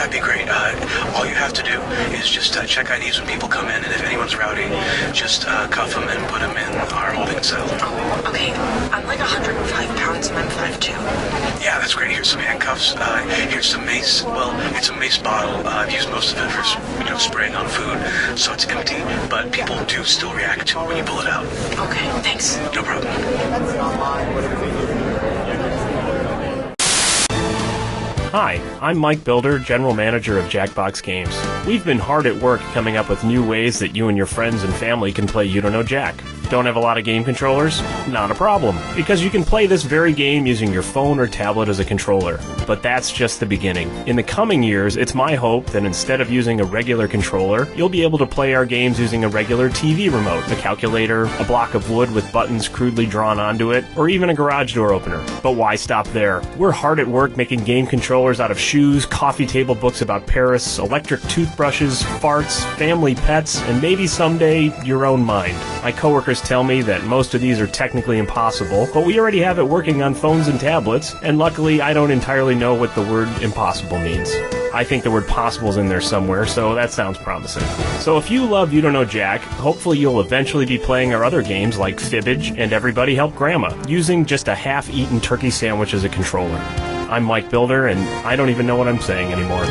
that'd be great. All you have to do is just check IDs when people come in, and if anyone's rowdy, just cuff them and put them in our holding cell. Oh, okay. I'm like 105 pounds and I'm 5'2". Yeah, that's great. Here's some handcuffs. Here's some mace. Well, it's a mace bottle. I've used most of it for, spraying on food, so it's empty. But people do still react to it when you pull it out. Okay, thanks. No problem. Hi, I'm Mike Builder, General Manager of Jackbox Games. We've been hard at work coming up with new ways that you and your friends and family can play You Don't Know Jack. Don't have a lot of game controllers? Not a problem, because you can play this very game using your phone or tablet as a controller. But that's just the beginning. In the coming years, it's my hope that instead of using a regular controller, you'll be able to play our games using a regular TV remote, a calculator, a block of wood with buttons crudely drawn onto it, or even a garage door opener. But why stop there? We're hard at work making game controllers out of shoes, coffee table books about Paris, electric toothbrushes, farts, family pets, and maybe someday your own mind. My coworkers tell me that most of these are technically impossible, but we already have it working on phones and tablets, and luckily I don't entirely know what the word impossible means. I think the word possible's in there somewhere, so that sounds promising. So if you love You Don't Know Jack, hopefully you'll eventually be playing our other games like Fibbage and Everybody Help Grandma, using just a half-eaten turkey sandwich as a controller. I'm Mike Builder, and I don't even know what I'm saying anymore.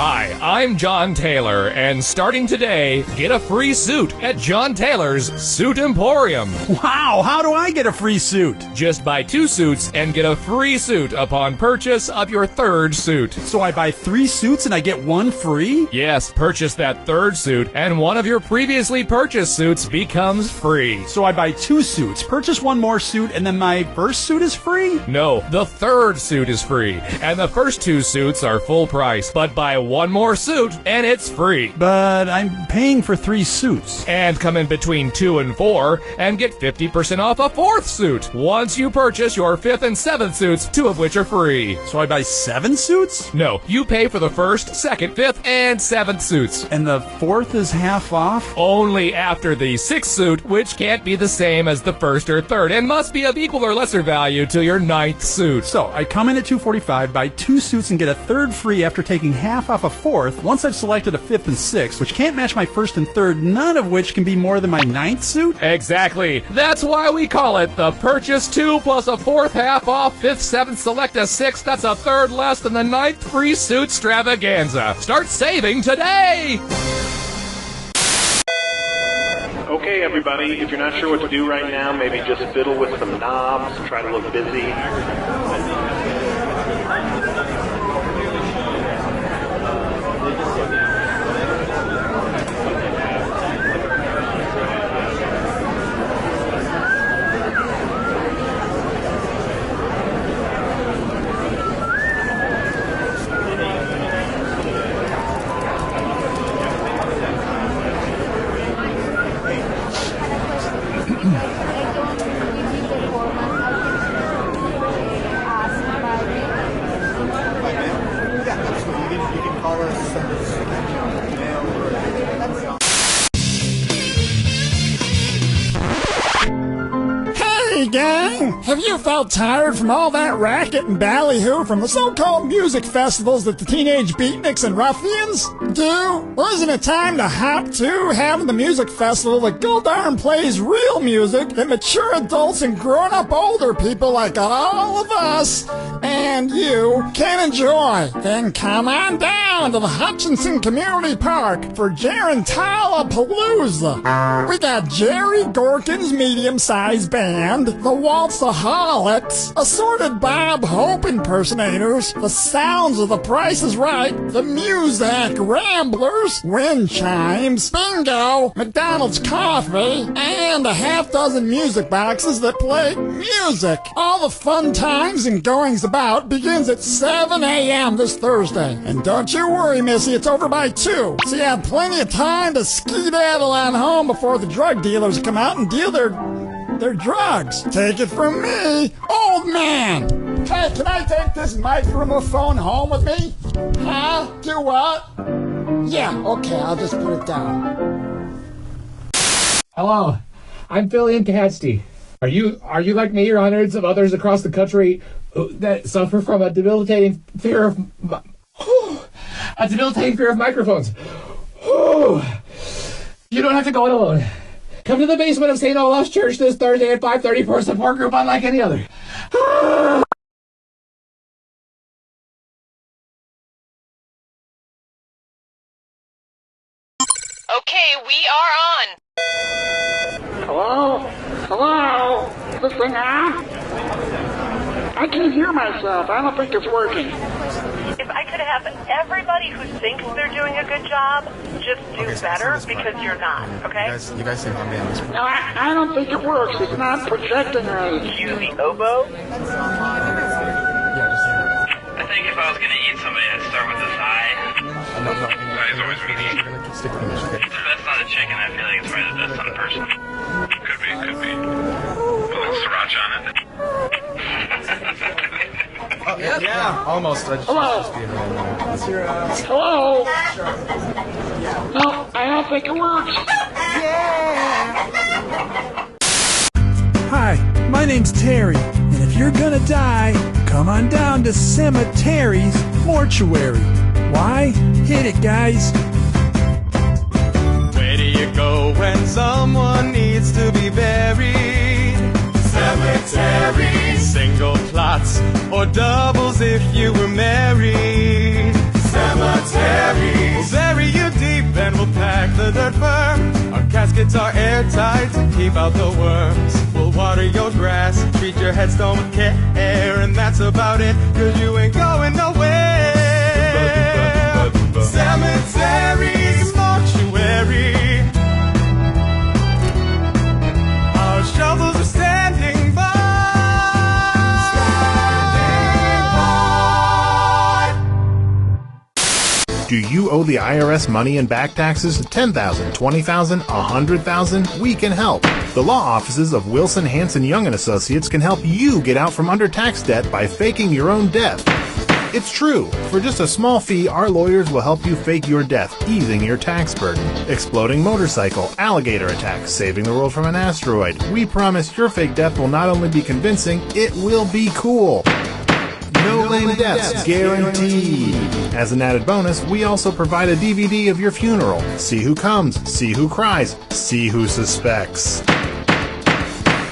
Hi, I'm John Taylor, and starting today, get a free suit at John Taylor's Suit Emporium. Wow, how do I get a free suit? Just buy 2 suits and get a free suit upon purchase of your 3rd suit. So I buy 3 suits and I get 1 free? Yes, purchase that 3rd suit, and one of your previously purchased suits becomes free. So I buy 2 suits, purchase 1 more suit, and then my first suit is free? No, the 3rd suit is free, and the first 2 suits are full price, but buy 1 more suit and it's free. But I'm paying for 3 suits. And come in between 2 and 4 and get 50% off a 4th suit once you purchase your 5th and 7th suits, 2 of which are free. So I buy 7 suits? No, you pay for the 1st, 2nd, 5th, and 7th suits. And the 4th is half off? Only after the 6th suit, which can't be the same as the 1st or 3rd and must be of equal or lesser value to your 9th suit. So I come in at $245, buy 2 suits, and get a 3rd free after taking half off a 4th once I've selected a 5th and 6th, which can't match my 1st and 3rd, none of which can be more than my 9th suit? Exactly. That's why we call it the purchase 2 plus a 4th half off, 5th, 7th, select a 6th, that's a 3rd less than the 9th free suit extravaganza. Start saving today! Okay, everybody, if you're not sure what to do right now, maybe just fiddle with some knobs, try to look busy. Hey gang, have you felt tired from all that racket and ballyhoo from the so-called music festivals that the teenage beatniks and ruffians do? Well, isn't it time to hop to having the music festival that Goldarn plays real music that mature adults and grown-up older people like all of us and you can enjoy? Then come on down to the Hutchinson Community Park for Gerantala Palooza. We got Jerry Gorkin's medium-sized band, the Waltzaholics, assorted Bob Hope impersonators, the sounds of The Price is Right, the Muzak Ramblers, wind chimes, bingo, McDonald's coffee, and a half dozen music boxes that play music. All the fun times and goings about begins at 7 a.m. this Thursday. And don't you worry, Missy, it's over by 2, so you have plenty of time to skedaddle on home before the drug dealers come out and deal their drugs. Take it from me, old man. Hey, can I take this microphone home with me? Huh? Do what? Yeah, okay, I'll just put it down. Hello, I'm Philly and Cadsty. Are you like me or hundreds of others across the country that suffer from a debilitating fear of microphones. You don't have to go it alone. Come to the basement of St. Olaf's Church this Thursday at 5:30 for a support group unlike any other. Okay, we are on. Hello? Hello? Is this thing on? I can't hear myself. I don't think it's working. If I could have everybody who thinks they're doing a good job just do better because you're not, okay? You guys think I'm in this? No, I don't think it works. It's not projecting right. Cue the oboe. I think if I was going to eat somebody, I'd start with this eye. No. Eye's always really... If it's the best on a chicken, I feel like it's probably the best on a person. Could be. Put a little sriracha on it. Yeah, almost. Hello? Hello? No, I don't think it works. Hi, my name's Terry, and if you're gonna die, come on down to Cemetery's Mortuary. Why? Hit it, guys. Where do you go when someone needs to be buried? Cemetery. Single plots or doubles if you were married. Cemetery. We'll bury you deep and we'll pack the dirt firm. Our caskets are airtight to keep out the worms. We'll water your grass, treat your headstone with care, and that's about it, 'cause you ain't going nowhere. Cemetery's mortuary. Our shovels are standing by. Do you owe the IRS money in back taxes? $10,000, $20,000, $100,000? We can help. The law offices of Wilson, Hanson, Young & Associates can help you get out from under tax debt by faking your own death. It's true. For just a small fee, our lawyers will help you fake your death, easing your tax burden. Exploding motorcycle, alligator attack, saving the world from an asteroid. We promise your fake death will not only be convincing, it will be cool. No lame deaths, guaranteed. As an added bonus, we also provide a DVD of your funeral. See who comes, see who cries, see who suspects.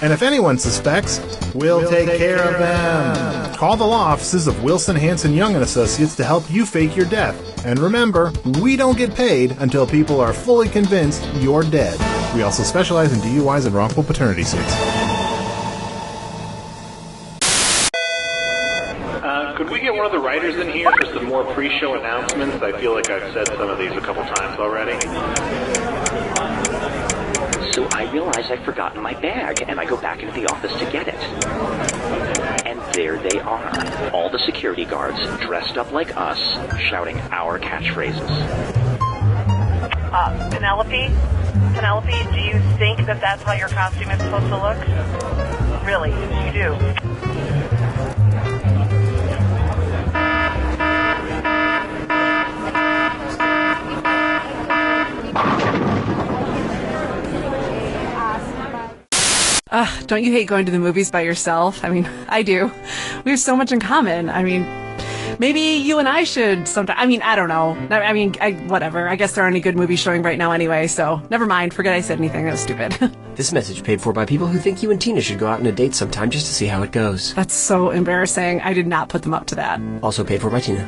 And if anyone suspects, we'll take care of them. Call the law offices of Wilson, Hanson, Young & Associates to help you fake your death. And remember, we don't get paid until people are fully convinced you're dead. We also specialize in DUIs and wrongful paternity suits. Could we get one of the writers in here for some more pre-show announcements? I feel like I've said some of these a couple times already. So I realize I've forgotten my bag, and I go back into the office to get it. And there they are, all the security guards dressed up like us, shouting our catchphrases. Penelope, do you think that that's how your costume is supposed to look? Really, you do? Don't you hate going to the movies by yourself? I mean, I do. We have so much in common. I mean, maybe you and I should sometime. I mean, I don't know. I mean, whatever. I guess there aren't any good movies showing right now anyway, so never mind. Forget I said anything. That was stupid. This message paid for by people who think you and Tina should go out on a date sometime just to see how it goes. That's so embarrassing. I did not put them up to that. Also paid for by Tina.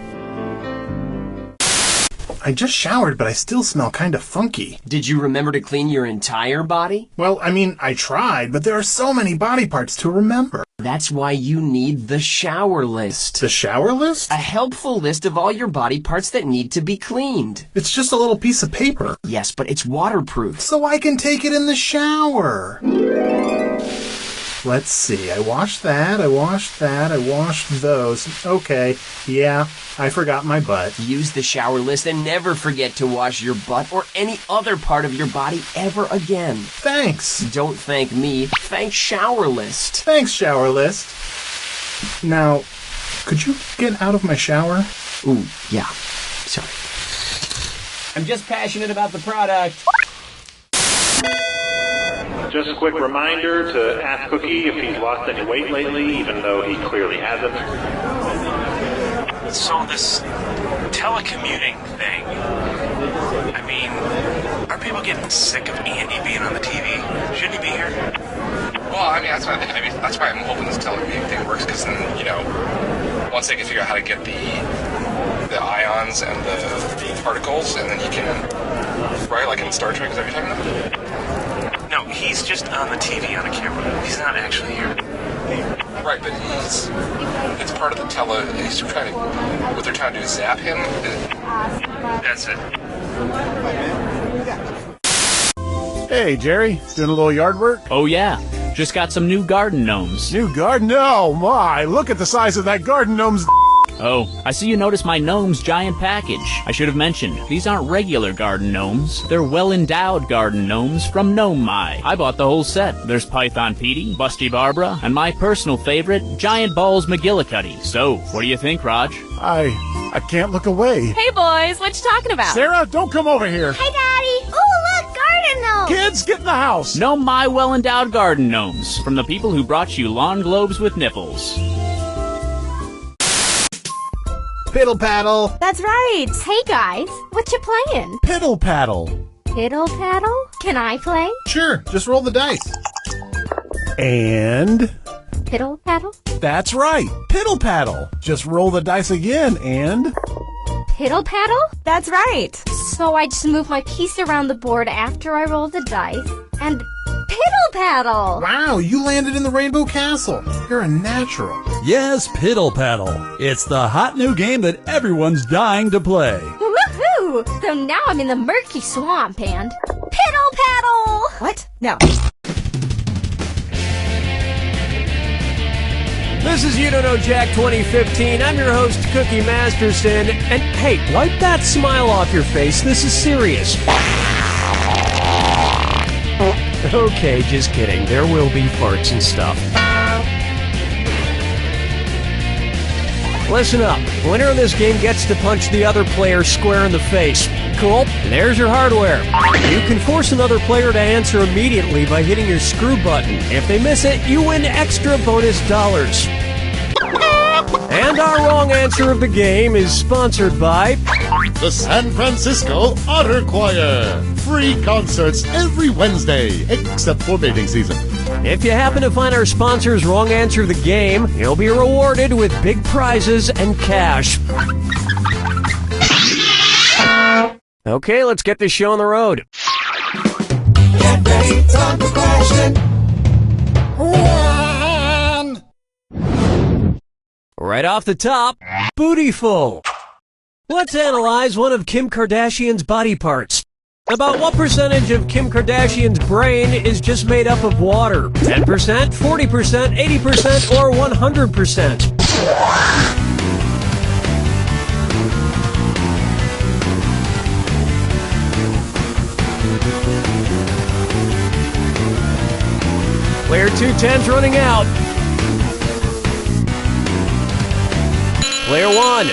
I just showered, but I still smell kind of funky. Did you remember to clean your entire body? Well, I mean, I tried, but there are so many body parts to remember. That's why you need the shower list. The shower list? A helpful list of all your body parts that need to be cleaned. It's just a little piece of paper. Yes, but it's waterproof. So I can take it in the shower. Let's see, I washed that, I washed those. Okay, yeah, I forgot my butt. Use the shower list and never forget to wash your butt or any other part of your body ever again. Thanks. Don't thank me, thank Shower List. Thanks, Shower List. Now, could you get out of my shower? Ooh, yeah, sorry. I'm just passionate about the product. Just a quick reminder to ask Cookie if he's lost any weight lately, even though he clearly hasn't. So this telecommuting thing, I mean, are people getting sick of Andy being on the TV? Shouldn't he be here? Well, I mean, that's why I'm hoping this telecommuting thing works, because then, once they can figure out how to get the ions and the particles, and then you can, right, like in Star Trek, is that what you're talking about? No, he's just on the TV on a camera. He's not actually here. Right, but it's part of the what they're trying to do is zap him. That's it. Hey, Jerry, doing a little yard work? Oh, yeah. Just got some new garden gnomes. New garden? Oh, my. Look at the size of that garden gnome's. Oh, I see you noticed my gnome's giant package. I should have mentioned, these aren't regular garden gnomes. They're well-endowed garden gnomes from Gnome My. I bought the whole set. There's Python Petey, Busty Barbara, and my personal favorite, Giant Balls McGillicuddy. So, what do you think, Raj? I can't look away. Hey, boys, what you talking about? Sarah, don't come over here. Hey, Daddy. Ooh, look, garden gnome. Kids, get in the house. Gnome My well-endowed garden gnomes from the people who brought you lawn globes with nipples. Piddle paddle. That's right. Hey, guys, what you playing? Piddle paddle. Piddle paddle? Can I play? Sure, just roll the dice. And... Piddle paddle? That's right. Piddle paddle. Just roll the dice again and... Piddle paddle? That's right. So I just move my piece around the board after I roll the dice and... Piddle paddle! Wow, you landed in the Rainbow Castle. You're a natural. Yes, Piddle Paddle. It's the hot new game that everyone's dying to play. Woohoo! So now I'm in the murky swamp and... Piddle paddle! What? No. This is You Don't Know Jack 2015. I'm your host, Cookie Masterson. And hey, wipe that smile off your face. This is serious. Okay, just kidding. There will be farts and stuff. Listen up. Winner of this game gets to punch the other player square in the face. Cool? There's your hardware. You can force another player to answer immediately by hitting your screw button. If they miss it, you win extra bonus dollars. And our wrong answer of the game is sponsored by... the San Francisco Otter Choir. Free concerts every Wednesday, except for mating season. If you happen to find our sponsor's wrong answer of the game, you'll be rewarded with big prizes and cash. Okay, let's get this show on the road. Get ready, time for question. Right off the top, bootyful. Let's analyze one of Kim Kardashian's body parts. About what percentage of Kim Kardashian's brain is just made up of water? 10%, 40%, 80%, or 100%? Player 210's running out. Player 1.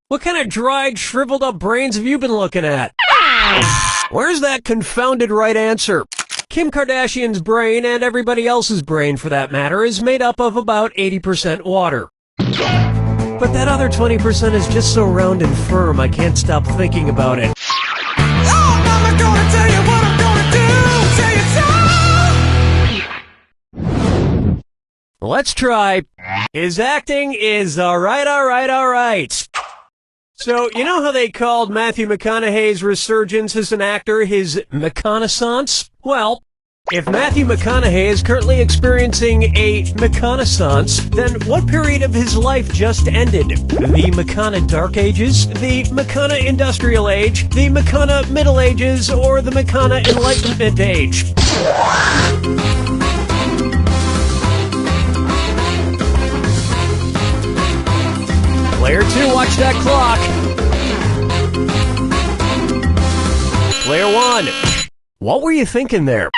What kind of dried, shriveled up brains have you been looking at? Where's that confounded right answer? Kim Kardashian's brain, and everybody else's brain for that matter, is made up of about 80% water. But that other 20% is just so round and firm, I can't stop thinking about it. Oh, Mama, gonna tell you what I'm gonna do. Tell you so. Let's try. His acting is alright. So, you know how they called Matthew McConaughey's resurgence as an actor his McConaissance? Well, if Matthew McConaughey is currently experiencing a McConaissance, then what period of his life just ended? The McCona Dark Ages? The McCona Industrial Age? The McCona Middle Ages? Or the McCona Enlightenment Age? Player 2, watch that clock. Player 1, what were you thinking there?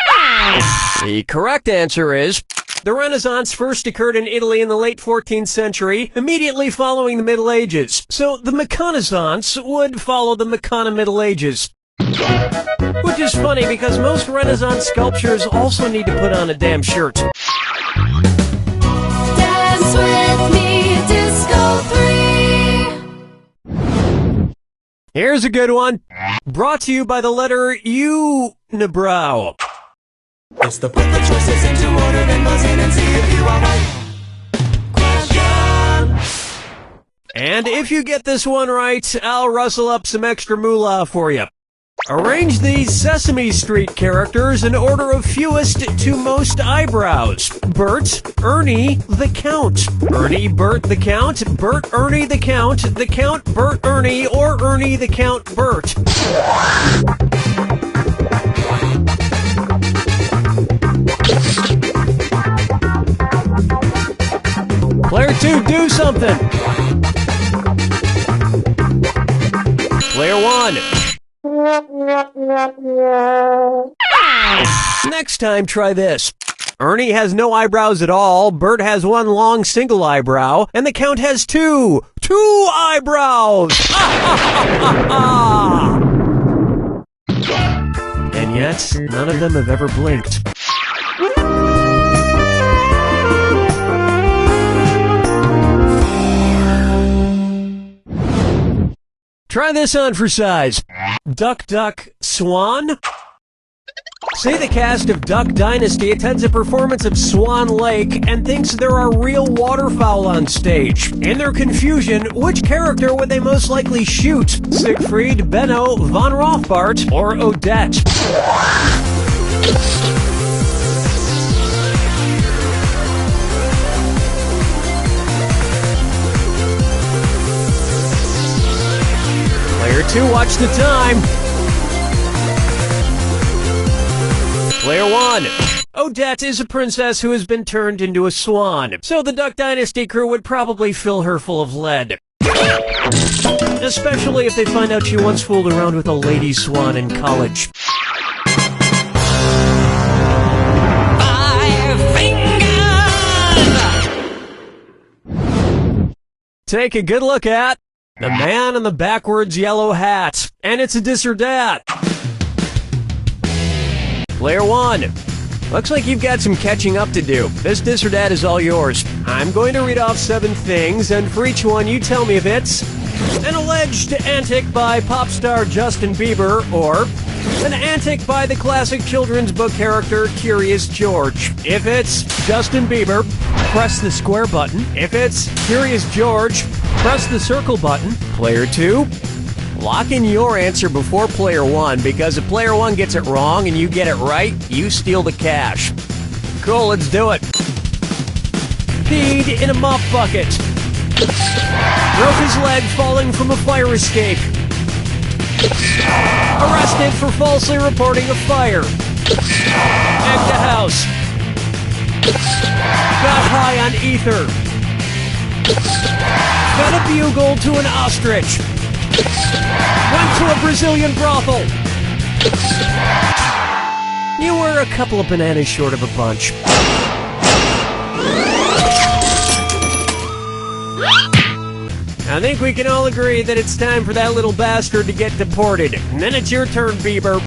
The correct answer is, the Renaissance first occurred in Italy in the late 14th century, immediately following the Middle Ages. So the McConaissance would follow the McCona Middle Ages. Which is funny because most Renaissance sculptures also need to put on a damn shirt. Dance with me, Disco 3. Here's a good one. Brought to you by the letter U-nibrow. It's the put the choices into order, then buzz in and see if you are right. And if you get this one right, I'll rustle up some extra moolah for you. Arrange these Sesame Street characters in order of fewest to most eyebrows. Bert, Ernie, the Count. Ernie, Bert, the Count. Bert, Ernie, the Count. The Count, Bert, Ernie, or Ernie, the Count, Bert. Player 2, do something! Player 1. Next time, try this. Ernie has no eyebrows at all, Bert has one long single eyebrow, and the Count has two eyebrows! And yet, none of them have ever blinked. Try this on for size. Duck, duck, swan? Say the cast of Duck Dynasty attends a performance of Swan Lake and thinks there are real waterfowl on stage. In their confusion, which character would they most likely shoot? Siegfried, Benno, Von Rothbart, or Odette? Player 2, watch the time. Player 1. Odette is a princess who has been turned into a swan, so the Duck Dynasty crew would probably fill her full of lead. Especially if they find out she once fooled around with a lady swan in college. 5 fingers! Take a good look at the man in the backwards yellow hat. And it's a dis or dat. Player 1. Looks like you've got some catching up to do. This dis or dat is all yours. I'm going to read off 7 things, and for each one you tell me if it's an alleged antic by pop star Justin Bieber, or an antic by the classic children's book character Curious George. If it's Justin Bieber, press the square button. If it's Curious George, press the circle button. Player 2, lock in your answer before Player 1, because if Player 1 gets it wrong and you get it right, you steal the cash. Cool, let's do it. Peed in a mop bucket. Broke his leg falling from a fire escape. Arrested for falsely reporting a fire. Egged a house. Got high on ether. Fed a bugle to an ostrich. Went to a Brazilian brothel. You were a couple of bananas short of a bunch. I think we can all agree that it's time for that little bastard to get deported. And then it's your turn, Bieber.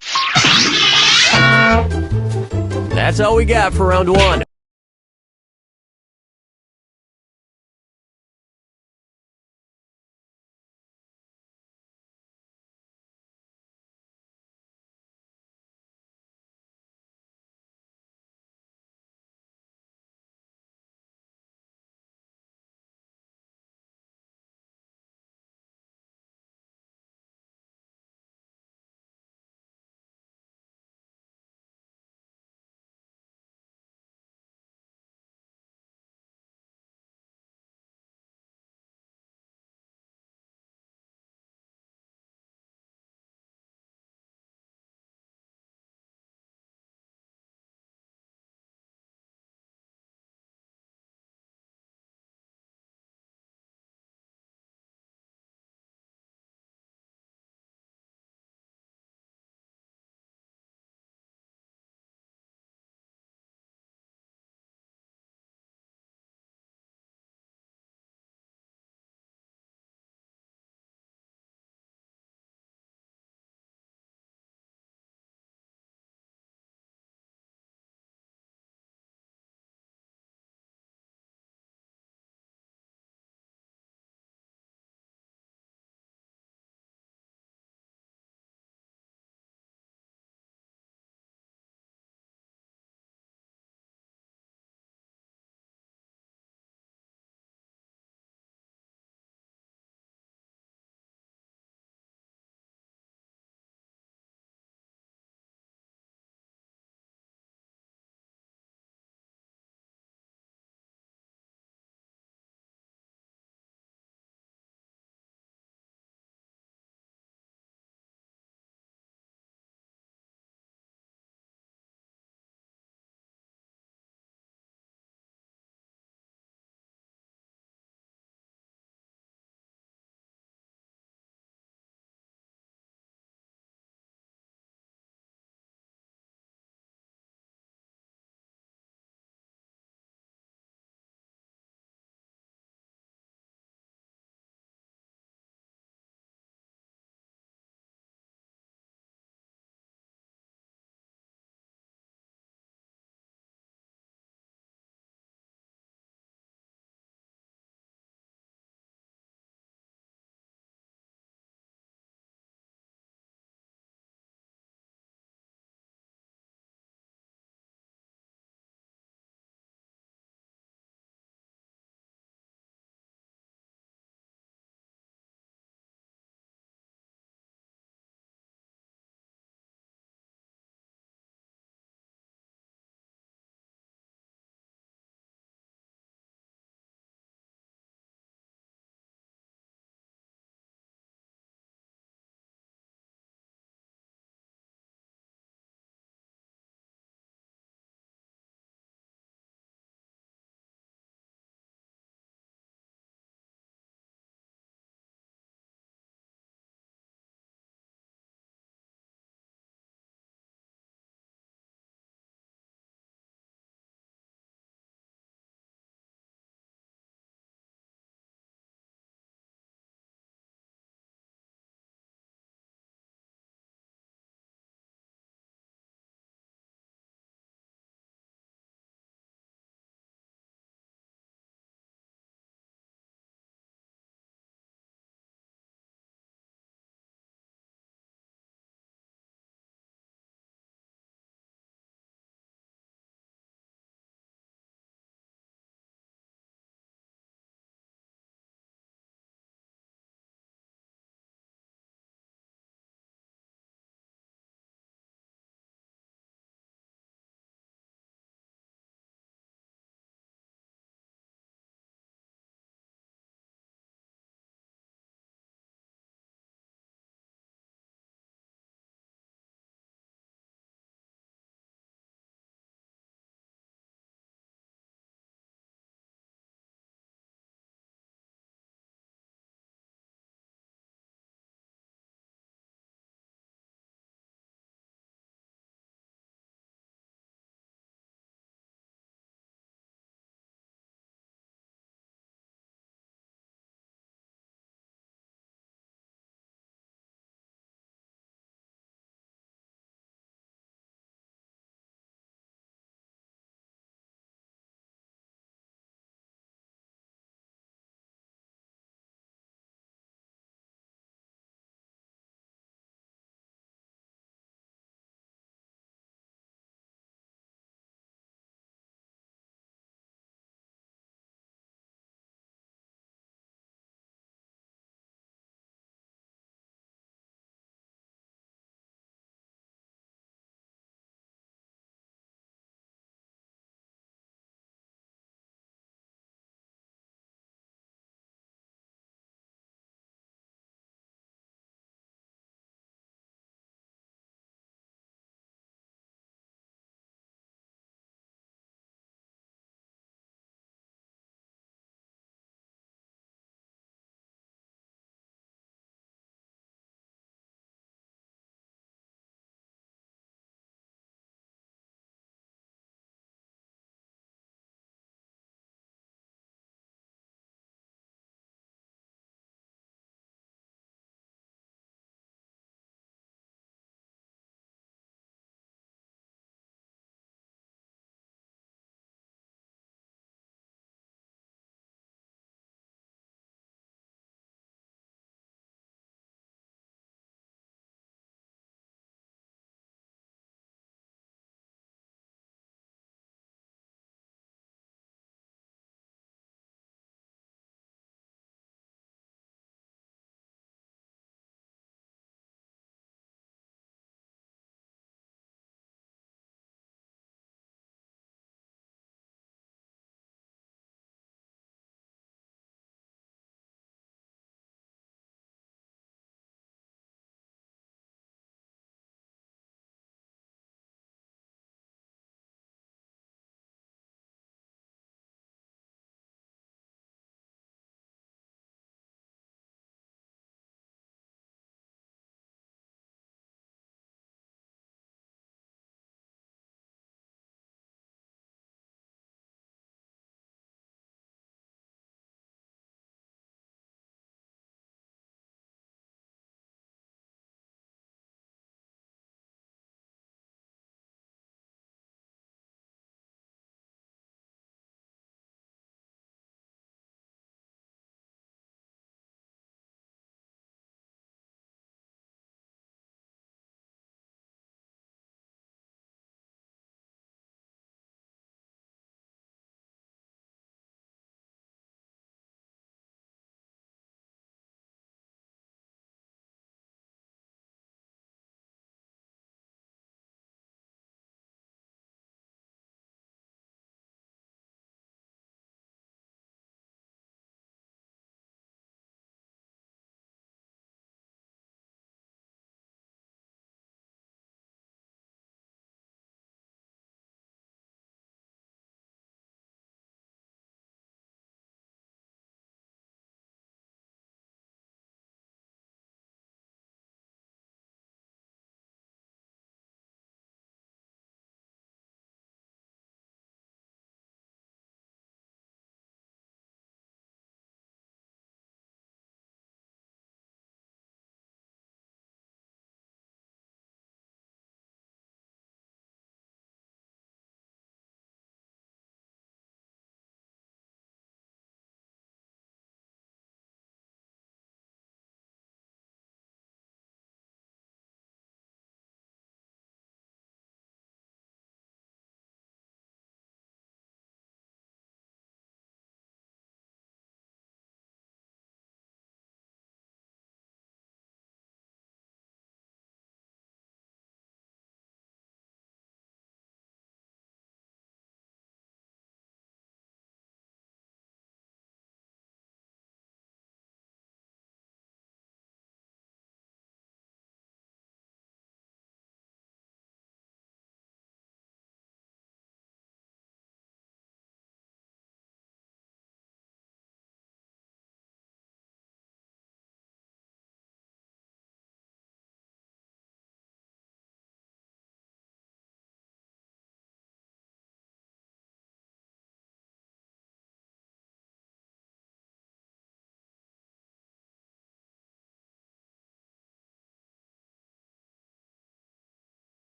That's all we got for round 1.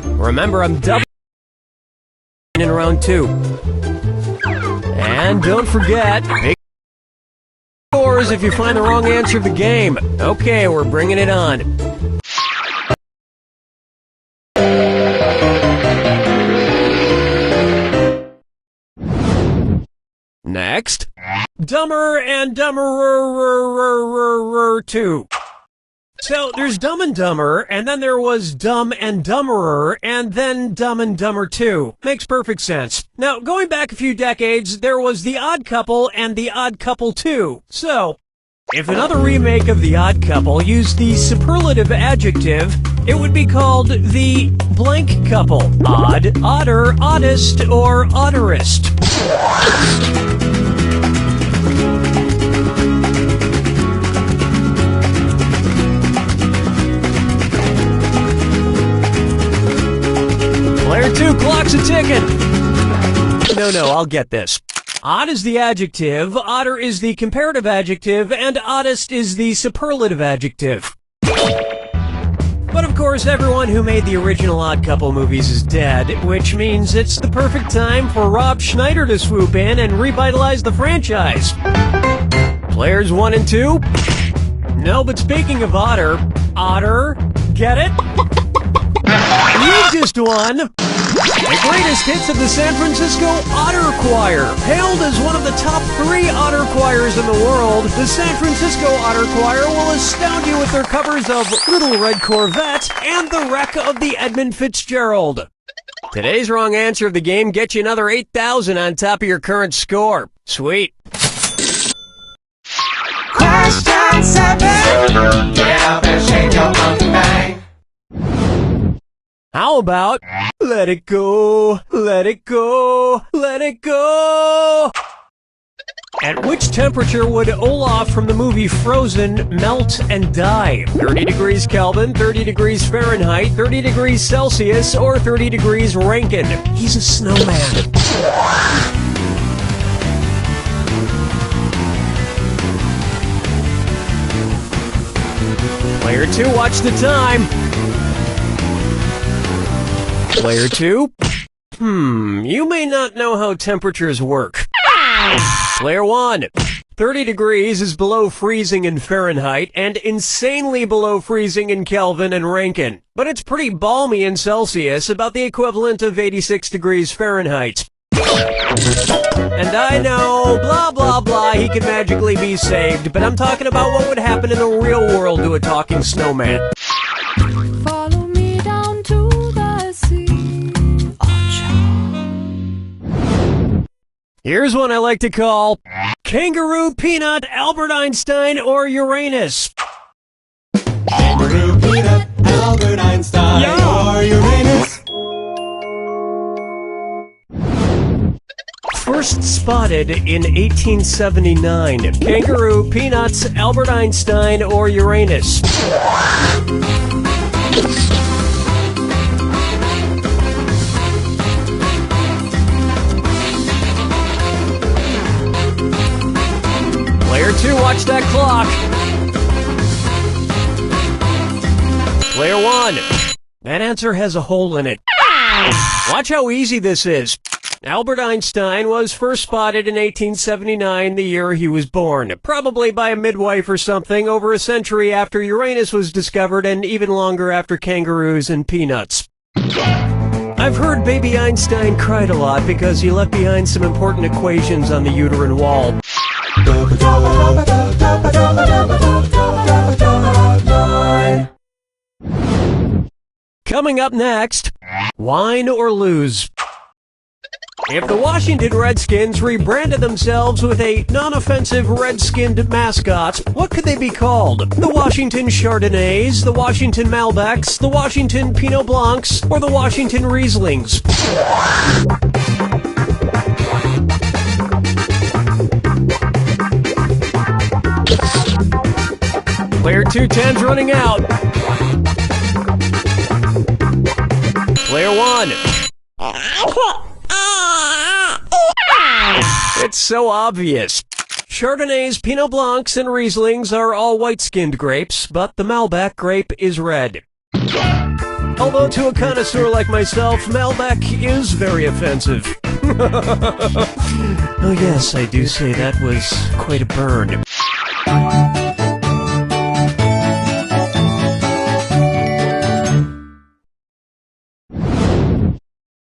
Remember, I'm double in round 2. And don't forget, big scores if you find the wrong answer of the game. Okay, we're bringing it on. Next, Dumber and Dumberer 2. So there's Dumb and Dumber, and then there was Dumb and Dumberer, and then Dumb and Dumber 2. Makes perfect sense. Now, going back a few decades, there was The Odd Couple and The Odd Couple 2. So, if another remake of The Odd Couple used the superlative adjective, it would be called The Blank Couple. Odd, odder, oddest, or odderest. Player 2, clock's a-ticking. No, I'll get this. Odd is the adjective, odder is the comparative adjective, and oddest is the superlative adjective. But of course, everyone who made the original Odd Couple movies is dead, which means it's the perfect time for Rob Schneider to swoop in and revitalize the franchise. Players 1 and 2? No, but speaking of otter, get it? You just won! The greatest hits of the San Francisco Otter Choir. Hailed as one of the top 3 otter choirs in the world, the San Francisco Otter Choir will astound you with their covers of Little Red Corvette and The Wreck of the Edmund Fitzgerald. Today's wrong answer of the game gets you another 8,000 on top of your current score. Sweet. Question 7. Get up and shake your monkey bang. How about let it go, let it go, let it go? At which temperature would Olaf from the movie Frozen melt and die? 30 degrees Kelvin, 30 degrees Fahrenheit, 30 degrees Celsius, or 30 degrees Rankine? He's a snowman. Player 2, watch the time. Player 2? You may not know how temperatures work. Player 1. 30 degrees is below freezing in Fahrenheit and insanely below freezing in Kelvin and Rankine. But it's pretty balmy in Celsius, about the equivalent of 86 degrees Fahrenheit. And I know, blah blah blah, he can magically be saved, but I'm talking about what would happen in the real world to a talking snowman. Follow me down to the sea. Here's one I like to call Kangaroo, Peanut, Albert Einstein, or Uranus. Kangaroo, Peanut, Albert Einstein, or Uranus. First spotted in 1879. Kangaroo, Peanuts, Albert Einstein, or Uranus. Player 2, watch that clock. Player 1, that answer has a hole in it. Watch how easy this is. Albert Einstein was first spotted in 1879, the year he was born, probably by a midwife or something, over a century after Uranus was discovered and even longer after kangaroos and peanuts. I've heard baby Einstein cried a lot because he left behind some important equations on the uterine wall. Coming up next, wine or lose. If the Washington Redskins rebranded themselves with a non-offensive red-skinned mascot, what could they be called? The Washington Chardonnays, the Washington Malbecs, the Washington Pinot Blancs, or the Washington Rieslings? Player 2, time's running out. Player 1. It's so obvious. Chardonnays, Pinot Blancs, and Rieslings are all white-skinned grapes, but the Malbec grape is red. Although to a connoisseur like myself, Malbec is very offensive. Oh yes, I do say that was quite a burn.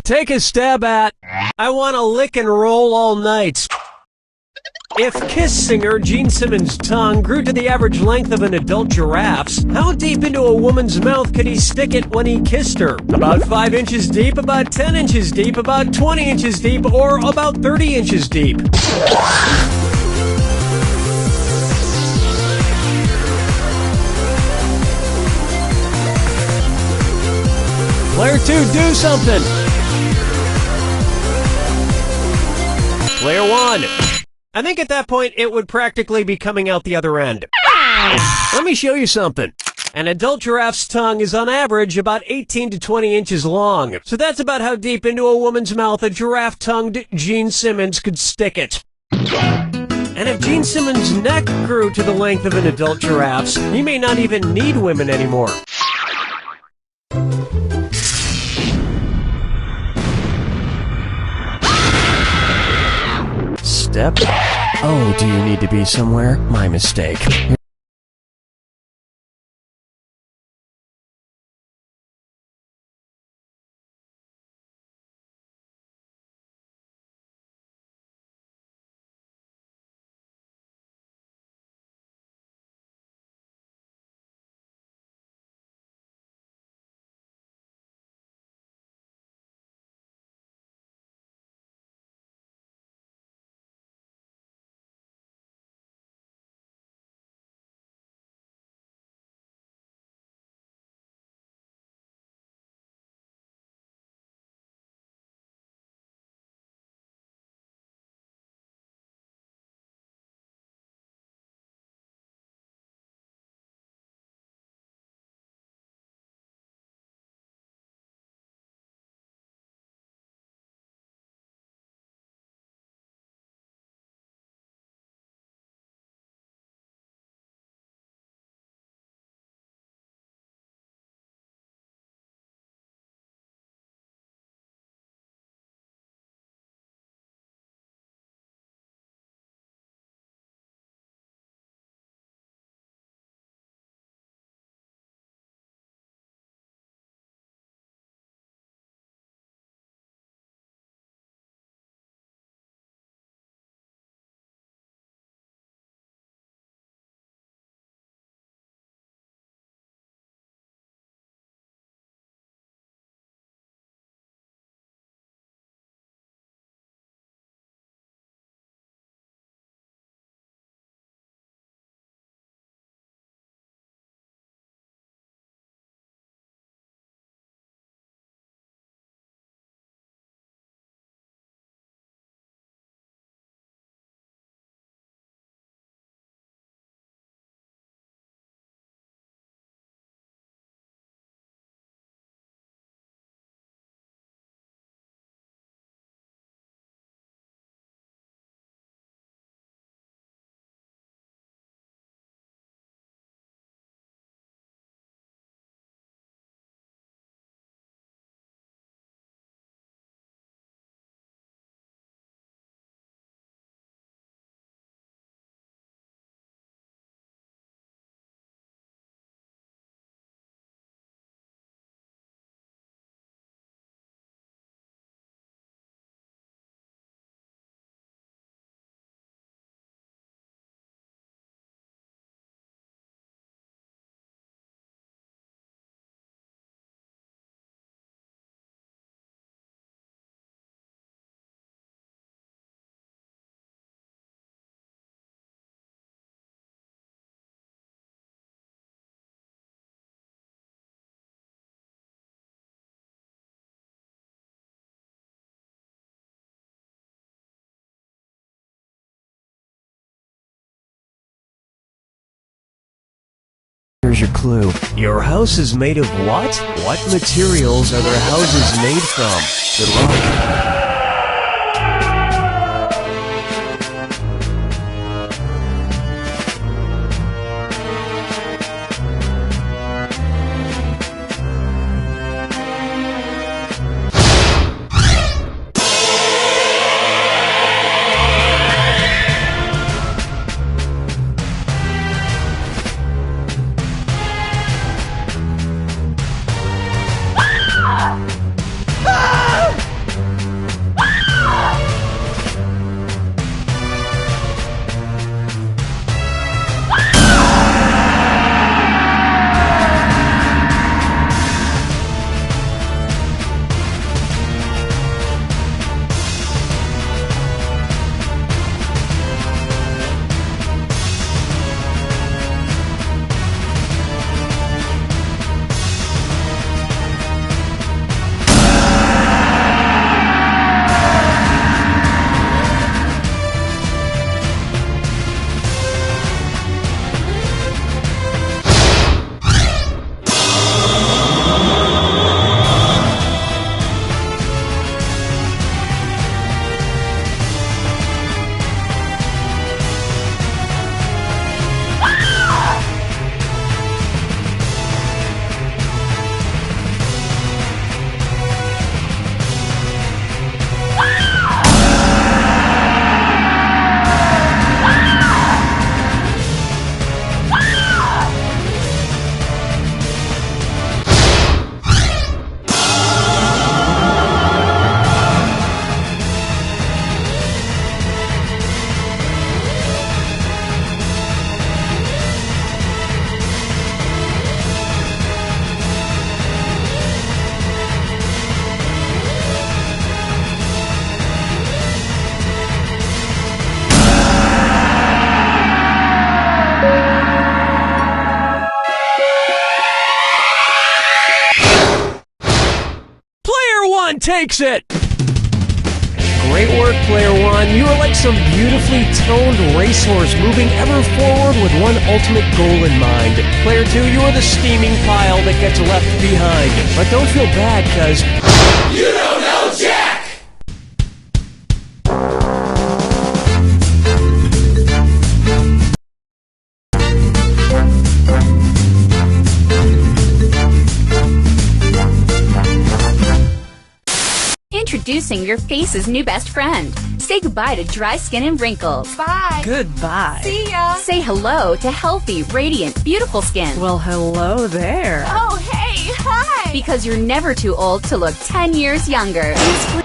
Take a stab at, I want to lick and roll all night. If Kiss singer Gene Simmons' tongue grew to the average length of an adult giraffe's, how deep into a woman's mouth could he stick it when he kissed her? About 5 inches deep, about 10 inches deep, about 20 inches deep, or about 30 inches deep? Player 2, do something! Player 1. I think at that point it would practically be coming out the other end. Let me show you something. An adult giraffe's tongue is on average about 18 to 20 inches long. So that's about how deep into a woman's mouth a giraffe-tongued Gene Simmons could stick it. And if Gene Simmons' neck grew to the length of an adult giraffe's, he may not even need women anymore. Step. Oh, do you need to be somewhere? My mistake. Here's your clue. Your house is made of what? What materials are their houses made from? Good luck. takes it! Great work, Player One. You are like some beautifully toned racehorse moving ever forward with one ultimate goal in mind. Player Two, you are the steaming pile that gets left behind. But don't feel bad, cause you don't know Jack! Introducing your face's new best friend. Say goodbye to dry skin and wrinkles. Bye. Goodbye. See ya. Say hello to healthy, radiant, beautiful skin. Well, hello there. Oh, hey, hi. Because you're never too old to look 10 years younger. Use